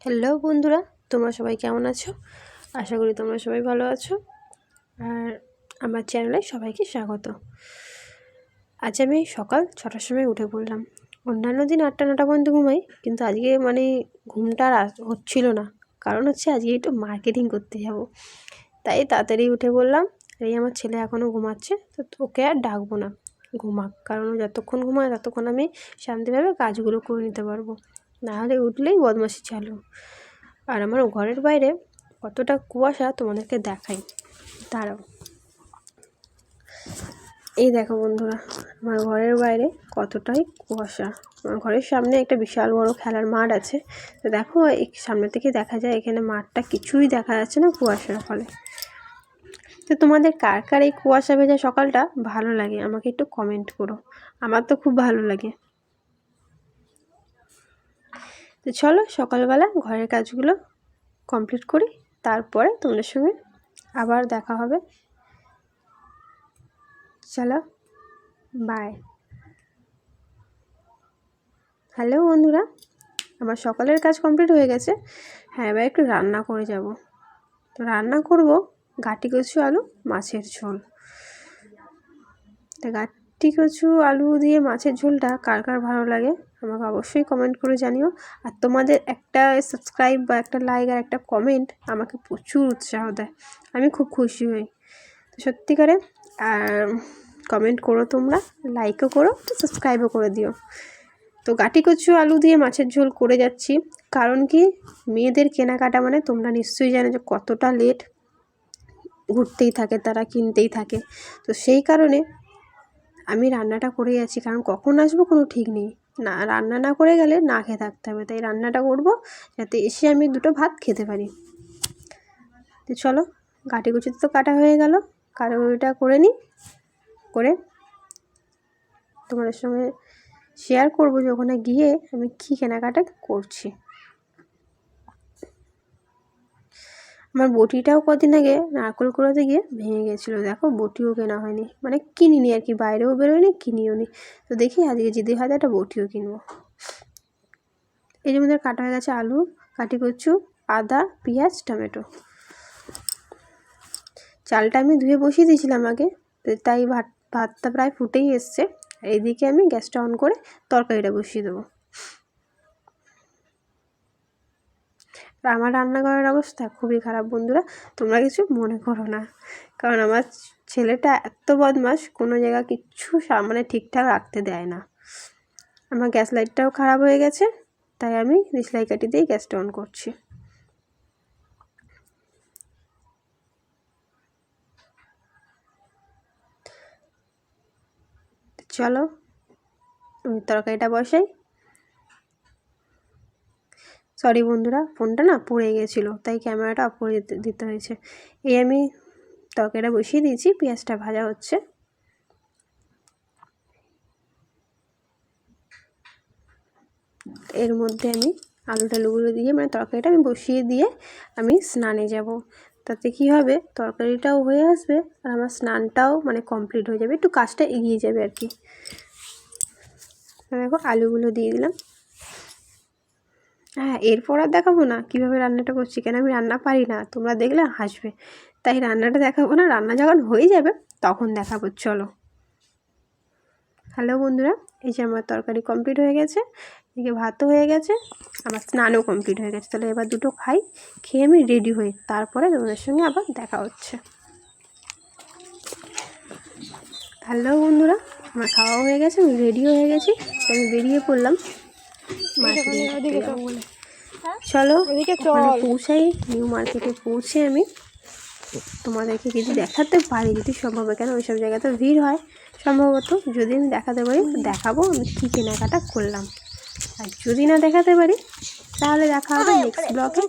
Hello বন্ধুরা, তোমরা সবাই কেমন আছো? আশা করি তোমরা সবাই ভালো আছো। আর আমার চ্যানেলে সবাইকে স্বাগত। আজ আমি সকাল 6টার সময় উঠে পড়লাম। অন্যান্য দিন 8টা-9টা পর্যন্ত ঘুমাই, কিন্তু আজকে ঘুমটা আর হচ্ছিল না। কারণ হচ্ছে আজকে একটু মার্কেটিং করতে যাব, তাই তাড়াতাড়ি উঠে পড়লাম। এই আমার ছেলে এখনও ঘুমাচ্ছে, তো ওকে আর ডাকবো না, ঘুমাক। কারণ ও যতক্ষণ ঘুমায় ততক্ষণ আমি শান্তিভাবে কাজগুলো করে নিতে পারবো, নাহলে উঠলেই বদমাশি চালু। আর আমার ঘরের বাইরে কতটা কুয়াশা তোমাদেরকে দেখাই, দাঁড়াও। এই দেখো বন্ধুরা, আমার ঘরের বাইরে কতটাই কুয়াশা। আমার ঘরের সামনে একটা বিশাল বড় খেলার মাঠ আছে। তো দেখো, এই সামনে থেকে দেখা যায় এখানে মাঠটা কিছুই দেখা যাচ্ছে না কুয়াশার ফলে। তো তোমাদের কার কার এই কুয়াশা ভেজা সকালটা ভালো লাগে আমাকে একটু কমেন্ট করো। আমার তো খুব ভালো লাগে। তো চলো সকালবেলা ঘরের কাজগুলো কমপ্লিট করি, তারপরে তোমাদের সঙ্গে আবার দেখা হবে। চলো, বাই। হ্যালো বন্ধুরা, আমার সকালের কাজ কমপ্লিট হয়ে গেছে। হ্যাঁ, এবার একটু রান্না করে যাব। তো রান্না করব গাটি কচু আলু মাছের ঝোল। তা গাটি কচু আলু দিয়ে মাছের ঝোলটা কার কার ভালো লাগে আমাকে অবশ্যই কমেন্ট করে জানিও। আর তোমাদের একটা সাবস্ক্রাইব বা একটা লাইক আর একটা কমেন্ট আমাকে প্রচুর উৎসাহ দেয়, আমি খুব খুশি হই। তো সত্যিকারে কমেন্ট করো, তোমরা লাইকও করো, তো সাবস্ক্রাইবও করে দিও। তো গাটি কচু আলু দিয়ে মাছের ঝোল করে যাচ্ছি, কারণ কি, মেয়েদের কেনাকাটা মানে তোমরা নিশ্চয়ই জানো যে কতটা লেট, ঘুরতেই থাকে তারা, কিনতেই থাকে। তো সেই কারণে আমি রান্নাটা করে যাচ্ছি, কারণ কখন আসবো কোনো ঠিক নেই। না, রান্না না করে গেলে না খেয়ে থাকতে হবে, তাই রান্নাটা করব যাতে এসে আমি দুটো ভাত খেতে পারি। তো চলো, গাটি কচুতে তো কাটা হয়ে গেল, কাটাকুটিটা করে নিই, করে তোমাদের সঙ্গে শেয়ার করবো যে ওখানে গিয়ে আমি কী কেনাকাটা করছি। আমার বটিটাও কদিন আগে নারকেল কুড়াতে গিয়ে ভেঙে গেছিলো, দেখো বটিও কেনা হয়নি, মানে কিনিনি আর কি, বাইরেও বেরোয়নি, কিনিও নি। তো দেখি আজকে জিদে হাতে একটা বটিও কিনবো। এই যে মধ্যে কাটা হয়ে গেছে আলু, কাটি কচু, আদা, পেঁয়াজ, টমেটো। চালটা আমি ধুয়ে বসিয়ে দিয়েছিলাম আগে, তাই ভাতটা প্রায় ফুটেই এসছে। এইদিকে আমি গ্যাসটা অন করে তরকারিটা বসিয়ে দেবো। আমার রান্নাঘরের অবস্থা খুবই খারাপ বন্ধুরা, তোমরা কিছু মনে করো না, কারণ আমার ছেলেটা এত বদমাশ, কোনো জায়গা কিচ্ছু ঠিকঠাক রাখতে দেয় না। আমার গ্যাস লাইটটাও খারাপ হয়ে গেছে, তাই আমি দেশলাই কাঠি দিয়েই গ্যাসটা অন করছি। চলো আমি তরকারিটা বসাই। সরি বন্ধুরা, ফোনটা না পড়ে গেছিলো, তাই ক্যামেরাটা অফ করে দিতে হয়েছে। এই আমি তরকারিটা বসিয়ে দিয়েছি, পেঁয়াজটা ভাজা হচ্ছে। এর মধ্যে আমি আলু টালুগুলো দিয়ে, তরকারিটা আমি বসিয়ে দিয়ে আমি স্নানে যাব। তাতে কি হবে, তরকারিটাও হয়ে আসবে আর আমার স্নানটাও কমপ্লিট হয়ে যাবে, একটু কাজটা এগিয়ে যাবে আর কি। দেখো আলুগুলো দিয়ে দিলাম। হ্যাঁ, এরপর আর দেখাবো না কীভাবে রান্নাটা করছি, কেন আমি রান্না পারি না, তোমরা দেখলে হাসবে, তাই রান্নাটা দেখাবো না। রান্না যখন হয়ে যাবে তখন দেখাবো। চলো। হ্যালো বন্ধুরা, এই যে আমার তরকারি কমপ্লিট হয়ে গেছে, এদিকে ভাতও হয়ে গেছে, আমার স্নানও কমপ্লিট হয়ে গেছে। তাহলে এবার দুটো খাই, খেয়ে আমি রেডি হই, তারপরে তোমাদের সঙ্গে আবার দেখা হচ্ছে। হ্যালো বন্ধুরা, আমার খাওয়া হয়ে গেছে, আমি রেডিও হয়ে গেছি, আমি বেরিয়ে পড়লাম মার্কেটিং করতে যাবো বলে। চলো ওখানে পৌঁছাই, নিউ মার্কেটে পৌঁছে আমি তোমাদেরকে যদি দেখাতে পারি, যদি সম্ভব হয়, কেন ওইসব জায়গাতে ভিড় হয় সম্ভবত, যদি আমি দেখাতে পারি দেখাবো আমি কী কেনাকাটা করলাম। আর যদি না দেখাতে পারি তাহলে দেখা হবে নেক্সট ব্লগে।